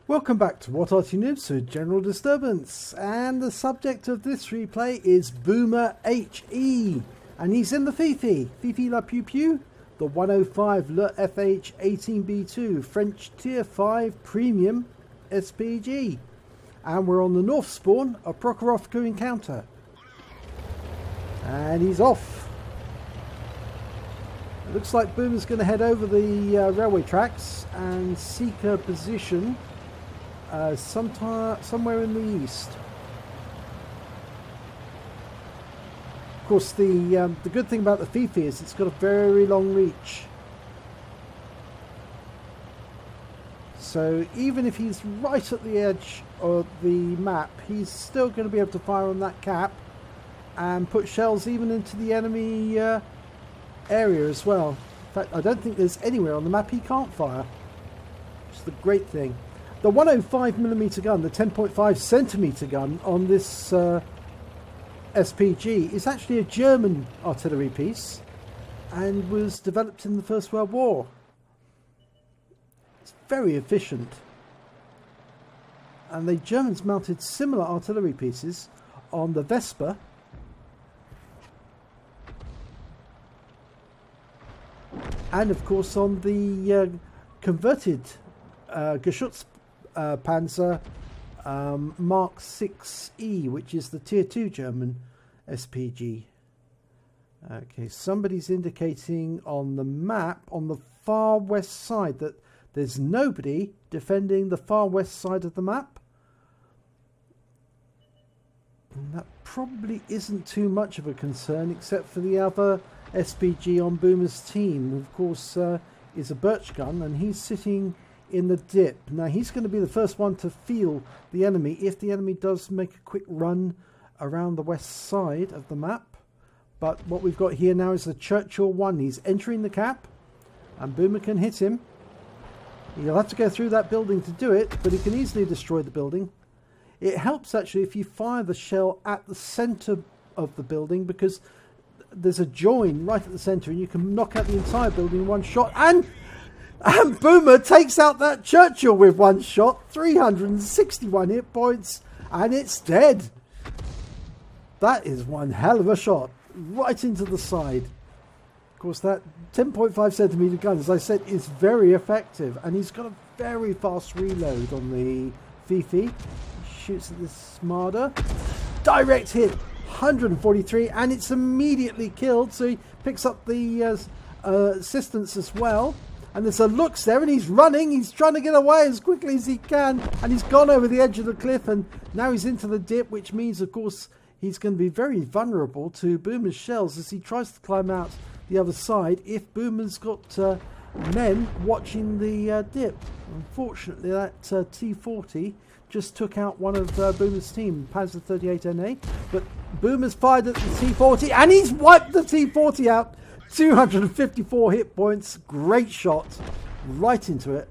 Welcome back to What Arty Noobs with General Disturbance, and the subject of this replay is Boomer HE, and he's in the Fifi La Pew Pew, the 105 leFH18B2 French Tier 5 Premium SPG, and we're on the north spawn of Prokhorovka encounter, and he's off. It looks like Boomer's going to head over the railway tracks and seek a position somewhere in the east. Of course, the good thing about the Fifi is it's got a very long reach. So even if he's right at the edge of the map, he's still going to be able to fire on that cap and put shells even into the enemy area as well. In fact, I don't think there's anywhere on the map he can't fire, which is the great thing. The 105mm gun, the 10.5cm gun on this SPG is actually a German artillery piece and was developed in the First World War. It's very efficient. And the Germans mounted similar artillery pieces on the Vespa and of course on the converted Geschütz Panzer Mark 6E, which is the Tier 2 German SPG. Okay, somebody's indicating on the map on the far west side that there's nobody defending the far west side of the map. And that probably isn't too much of a concern, except for the other SPG on Boomer's team, who of course is a birch gun, and he's sitting in the dip. Now he's going to be the first one to feel the enemy if the enemy does make a quick run around the west side of the map. But what we've got here now is the Churchill 1. He's entering the cap and Boomer can hit him. He'll have to go through that building to do it, but he can easily destroy the building. It helps actually if you fire the shell at the center of the building, because there's a join right at the center and you can knock out the entire building in one shot. And Boomer takes out that Churchill with one shot, 361 hit points, and it's dead. That is one hell of a shot, right into the side. Of course, that 10.5cm gun, as I said, is very effective, and he's got a very fast reload on the Fifi. Shoots at this Marder. Direct hit, 143, and it's immediately killed, so he picks up the assistance as well. And there's a Lux there, and he's running. He's trying to get away as quickly as he can. And he's gone over the edge of the cliff, and now he's into the dip, which means, of course, he's going to be very vulnerable to Boomer's shells as he tries to climb out the other side if Boomer's got men watching the dip. Unfortunately, that T-40 just took out one of Boomer's team, Panzer 38NA. But Boomer's fired at the T-40, and he's wiped the T-40 out. 254 hit points, great shot, right into it.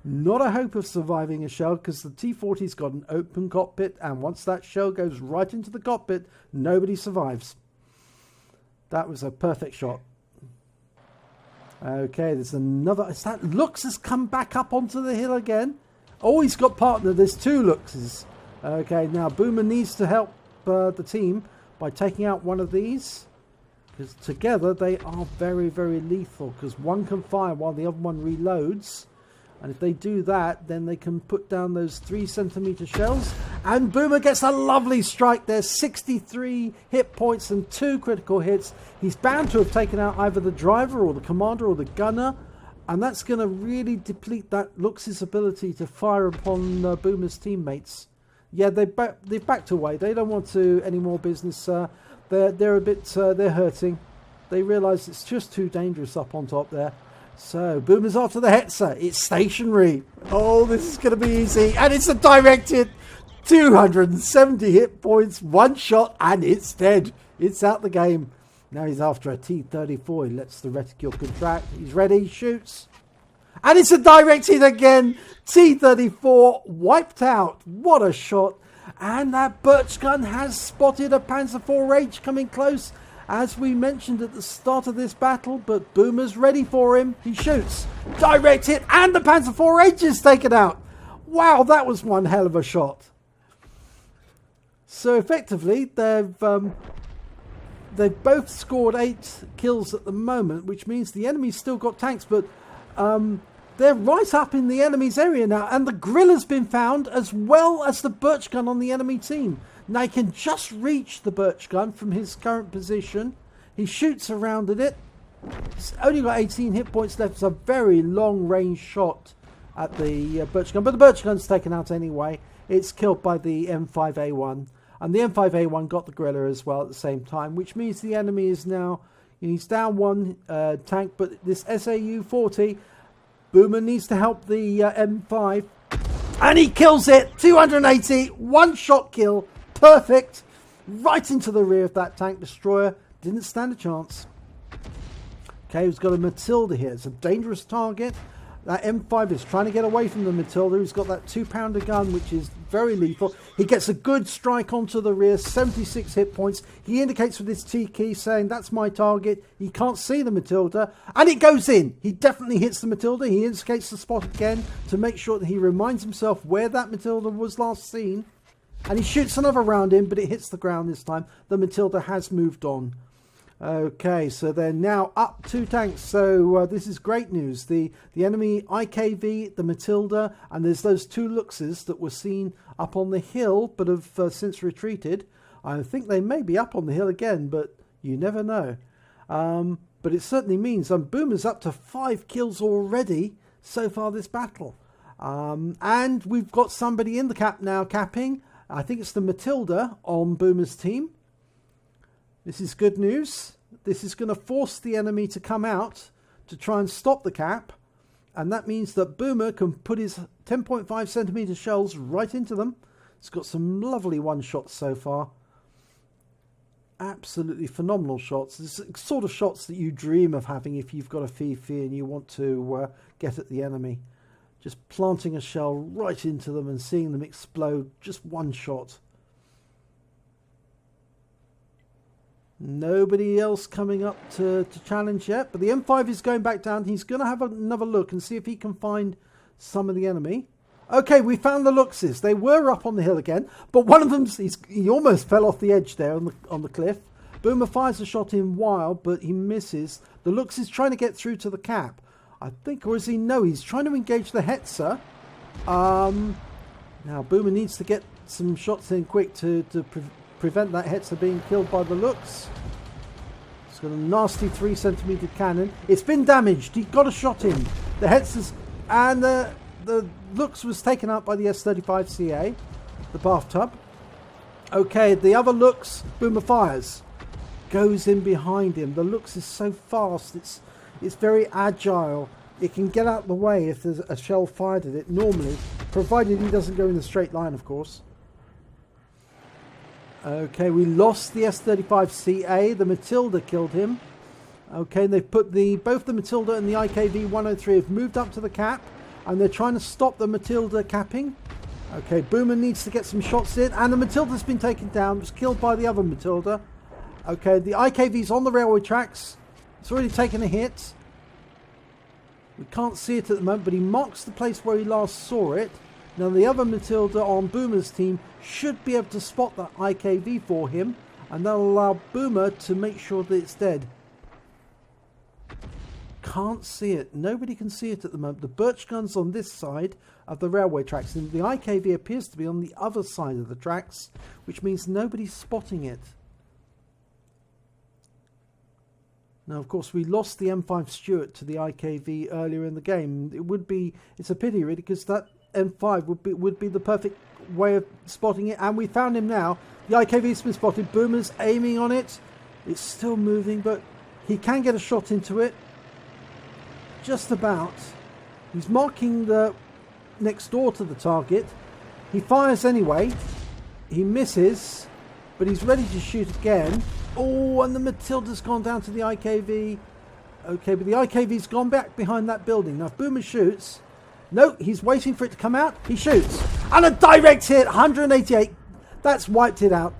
Not a hope of surviving a shell because the T-40's got an open cockpit, and once that shell goes right into the cockpit, nobody survives. That was a perfect shot. Okay, there's another. Is that Lux has come back up onto the hill again? Oh, he's got partner. There's two Luxes. Okay, now Boomer needs to help the team by taking out one of these. Because together they are very, very lethal, because one can fire while the other one reloads, and if they do that, then they can put down those 3cm shells, and Boomer gets a lovely strike there, 63 hit points and 2 critical hits. He's bound to have taken out either the driver or the commander or the gunner, and that's going to really deplete that Lux's ability to fire upon Boomer's teammates. Yeah, they've backed away. They don't want to any more business. They're a bit, they're hurting. They realise it's just too dangerous up on top there. So, Boomer's after the Hetzer. It's stationary. Oh, this is going to be easy. And it's a direct hit. 270 hit points, one shot, and it's dead. It's out the game. Now he's after a T-34. He lets the reticule contract. He's ready, shoots. And it's a direct hit again. T-34 wiped out. What a shot. And that birch gun has spotted a Panzer IV-H coming close, as we mentioned at the start of this battle, but Boomer's ready for him. He shoots. Direct hit, and the Panzer IV-H is taken out. Wow, that was one hell of a shot. So effectively, they've both scored 8 kills at the moment, which means the enemy's still got tanks, but they're right up in the enemy's area now, and the grill has been found as well as the birch gun on the enemy team. Now he can just reach the birch gun from his current position. He shoots around at it. He's only got 18 hit points left. It's a very long range shot at the birch gun, but the birch gun's taken out anyway. It's killed by the M5A1, and the M5A1 got the griller as well at the same time, which means the enemy is now, he's down 1 tank, but this SAU-40, Boomer needs to help the M5, and he kills it. 280, 1-shot kill, perfect, right into the rear of that tank destroyer. Didn't stand a chance. Okay, he's got a Matilda here. It's a dangerous target. That M5 is trying to get away from the Matilda. He's got that 2-pounder gun, which is very lethal. He gets a good strike onto the rear, 76 hit points. He indicates with his T key saying, that's my target. He can't see the Matilda, and it goes in. He definitely hits the Matilda. He indicates the spot again to make sure that he reminds himself where that Matilda was last seen. And he shoots another round in, but it hits the ground this time. The Matilda has moved on. Okay, so they're now up 2 tanks, so this is great news. The enemy IKV, the Matilda, and there's those 2 Luxes that were seen up on the hill but have since retreated. I think they may be up on the hill again, but you never know. But it certainly means Boomer's up to 5 kills already so far this battle. And we've got somebody in the cap now capping. I think it's the Matilda on Boomer's team. This is good news. This is going to force the enemy to come out to try and stop the cap. And that means that Boomer can put his 10.5 centimeter shells right into them. It's got some lovely one-shots so far. Absolutely phenomenal shots. It's the sort of shots that you dream of having if you've got a Fifi and you want to get at the enemy. Just planting a shell right into them and seeing them explode. Just one shot. Nobody else coming up to challenge yet, but the M5 is going back down. He's going to have another look and see if he can find some of the enemy. Okay, we found the Luxes. They were up on the hill again, but one of them, he almost fell off the edge there on the cliff. Boomer fires a shot in wild, but he misses. The Lux is trying to get through to the cap, I think, or is he? No, he's trying to engage the Hetzer. Now Boomer needs to get some shots in quick to prevent that Hetzer being killed by the Lux. It's got a nasty 3 centimeter cannon. It's been damaged. He got a shot in. The Hetzer's and the Lux was taken out by the S35CA, the bathtub. Okay, the other Lux, Boomer fires, goes in behind him. The Lux is so fast. It's very agile. It can get out of the way if there's a shell fired at it normally, provided he doesn't go in a straight line, of course. Okay, we lost the S35CA. The Matilda killed him. Okay, they've put both the Matilda and the IKV-103 have moved up to the cap, and they're trying to stop the Matilda capping. Okay, Boomer needs to get some shots in, and the Matilda's been taken down. It was killed by the other Matilda. Okay, the IKV's on the railway tracks. It's already taken a hit. We can't see it at the moment, but he marks the place where he last saw it. Now the other Matilda on Boomer's team should be able to spot that IKV for him, and that'll allow Boomer to make sure that it's dead. Can't see it. Nobody can see it at the moment. The birch gun's on this side of the railway tracks, and the IKV appears to be on the other side of the tracks, which means nobody's spotting it. Now, of course, we lost the M5 Stuart to the IKV earlier in the game. It's a pity, really, because that M5 would be the perfect way of spotting it, and we found him now. The IKV's been spotted. Boomer's aiming on it. It's still moving, but he can get a shot into it. Just about. He's marking the next door to the target. He fires anyway. He misses, but he's ready to shoot again. Oh, and the Matilda's gone down to the IKV. Okay, but the IKV's gone back behind that building. Now, if Boomer shoots... No, he's waiting for it to come out. He shoots. And a direct hit, 188. That's wiped it out.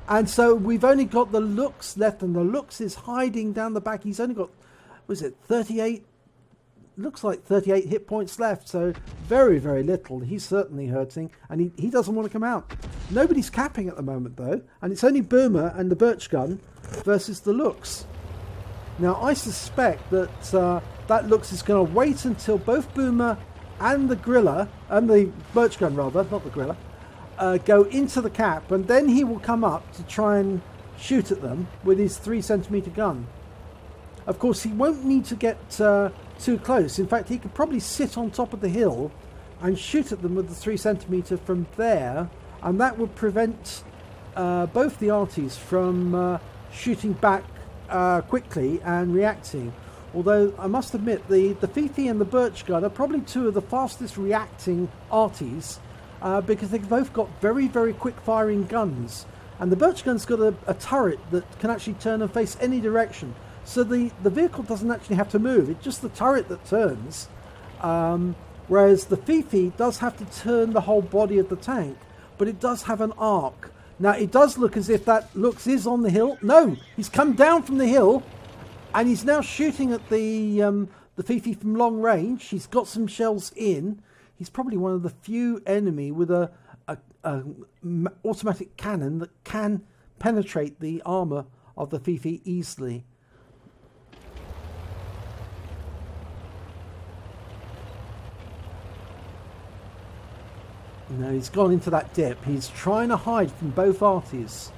And so we've only got the Lux left, and the Lux is hiding down the back. He's only got, 38 looks like 38 hit points left, so very, very little. He's certainly hurting, and he doesn't want to come out. Nobody's capping at the moment, though, and it's only Boomer and the Birch Gun versus the Lux. Now, I suspect that that Lux is going to wait until both Boomer and the Grilla, and the Birch Gun rather, not the Grilla, go into the cap, and then he will come up to try and shoot at them with his 3cm gun. Of course, he won't need to get too close. In fact, he could probably sit on top of the hill and shoot at them with the 3cm from there, and that would prevent both the Artys from shooting back quickly and reacting. Although I must admit, the Fifi and the Birch Gun are probably two of the fastest reacting Artys, because they've both got very, very quick firing guns. And the Birch Gun's got a turret that can actually turn and face any direction. So the vehicle doesn't actually have to move, it's just the turret that turns. Whereas the Fifi does have to turn the whole body of the tank, but it does have an arc. Now, it does look as if that Lux is on the hill. No, he's come down from the hill, and he's now shooting at the Fifi from long range. He's got some shells in. He's probably one of the few enemy with a automatic cannon that can penetrate the armor of the Fifi easily. No, he's gone into that dip. He's trying to hide from both Artys.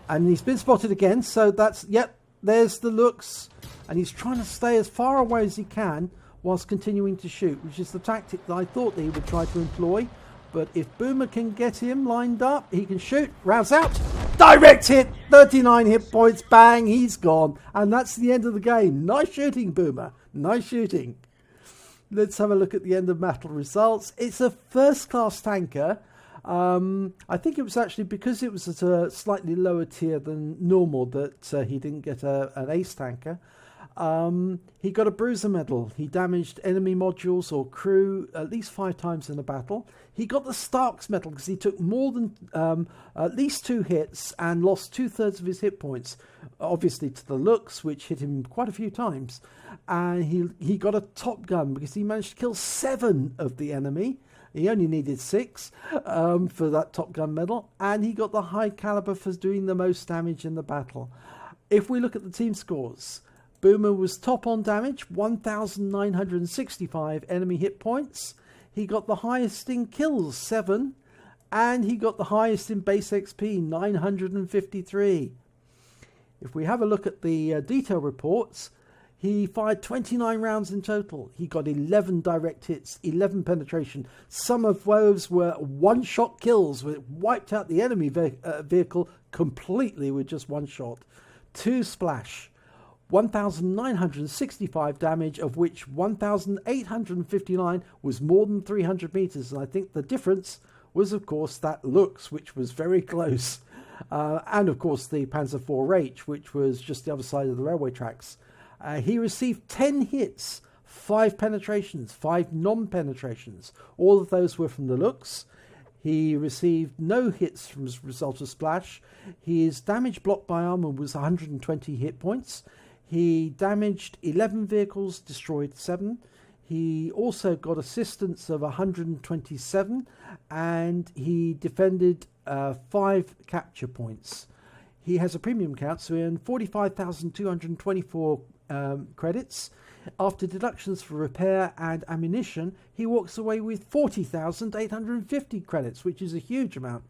And he's been spotted again, so that's, yep, there's the Lux. And he's trying to stay as far away as he can whilst continuing to shoot, which is the tactic that I thought that he would try to employ. But if Boomer can get him lined up, he can shoot. Rounds out. Direct hit. 39 hit points. Bang. He's gone. And that's the end of the game. Nice shooting, Boomer. Nice shooting. Let's have a look at the end of battle results. It's a first-class tanker. I think it was actually because it was at a slightly lower tier than normal that he didn't get an ace tanker. He got a bruiser medal. He damaged enemy modules or crew at least 5 times in a battle. He got the Starks medal because he took more than at least 2 hits and lost 2/3 of his hit points, obviously to the Lux, which hit him quite a few times. And he got a Top Gun because he managed to kill 7 of the enemy. He only needed 6 for that Top Gun medal. And he got the High Calibre for doing the most damage in the battle. If we look at the team scores, Boomer was top on damage, 1,965 enemy hit points. He got the highest in kills, 7. And he got the highest in base XP, 953. If we have a look at the detail reports, he fired 29 rounds in total. He got 11 direct hits, 11 penetration. Some of those were one-shot kills, where it wiped out the enemy vehicle completely with just one shot. 2 splash. 1,965 damage, of which 1,859 was more than 300 meters. And I think the difference was, of course, that Lux, which was very close. And, of course, the Panzer IV-H, which was just the other side of the railway tracks. He received 10 hits, 5 penetrations, 5 non-penetrations. All of those were from the Lux. He received no hits from as a result of splash. His damage blocked by armor was 120 hit points. He damaged 11 vehicles, destroyed 7. He also got assistance of 127, and he defended 5 capture points. He has a premium count, so he earned 45,224 credits. After deductions for repair and ammunition, he walks away with 40,850 credits, which is a huge amount.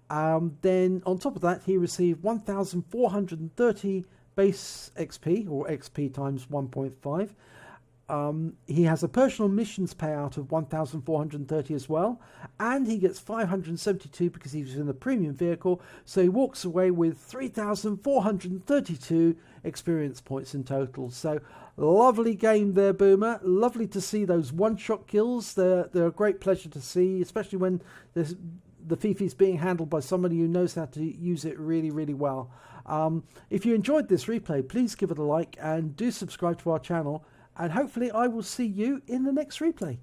Then on top of that, he received 1,430 base XP, or XP times 1.5. He has a personal missions payout of 1,430 as well, and he gets 572 because he was in the premium vehicle, so he walks away with 3,432 experience points in total. So lovely game there, Boomer. Lovely to see those one-shot kills. They're a great pleasure to see, especially when the Fifi's being handled by somebody who knows how to use it really, really well. If you enjoyed this replay, please give it a like and do subscribe to our channel. And hopefully I will see you in the next replay.